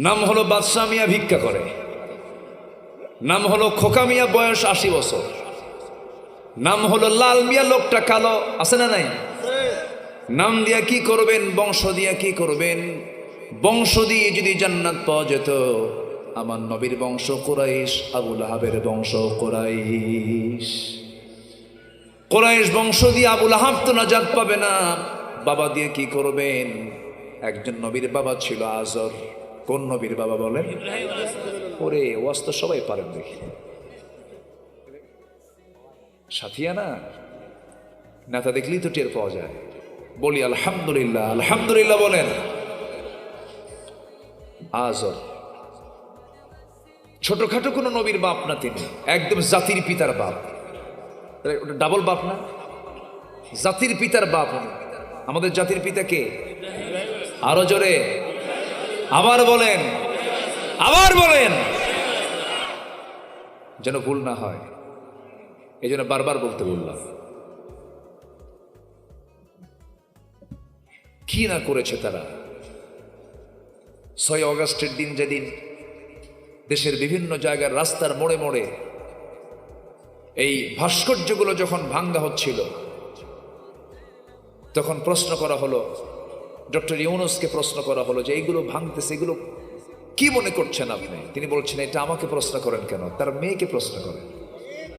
নাম হলো বাদশাহ মিয়া, ভিক্ষা করে। নাম হলো খোকা মিয়া, বয়স 80 বছর। নাম হলো লাল মিয়া, লোকটা কালো, আছে না নাই? নাম দিয়া কি করবেন? বংশ দিয়া কি করবেন? বংশ দিয়ে যদি জান্নাত পাওয়া যেত, আমার নবীর বংশ কুরাইশ, আবু লাহাবের বংশ কুরাইশ। কুরাইশ বংশ দিয়ে আবু লাহাব তো নাজাত পাবে না। বাবা দিয়ে কি করবেন? একজন নবীর বাবা ছিল আজর। কোন নবীর বাবা বলেন? ওরে ওয়াজ তো সবাই পারেন দেখি। সাথিয়া না, নেতা দেখলেই তো টের পাওয়া যায়। বলি আলহামদুলিল্লাহ, আলহামদুলিল্লাহ বলেন। আজর ছোটখাটো কোনো নবীর বাপ না, তিনি একদম জাতির পিতার বাপ। ডাবল বাপ না, জাতির পিতার বাপ। আমাদের জাতির পিতা কে? আরো জোরে আবার বলেন, আবার বলেন, যেন ভুল না হয়, এই জন্য বারবার বলতে বললাম। কি না করেছে তারা। 6 অগস্টের দিন, যেদিন দেশের বিভিন্ন জায়গার রাস্তার মোড়ে মোড়ে এই ভাস্কর্যগুলো যখন ভাঙ্গা হচ্ছিল, তখন প্রশ্ন করা হলো, ডক্টর ইউনূসকে প্রশ্ন করা হলো যে এইগুলো ভাঙতেছে, এগুলো কি মনে করছেন আপনি? তিনি বলছেন, এটা আমাকে প্রশ্ন করেন কেন, তার মেয়েকে প্রশ্ন করেন।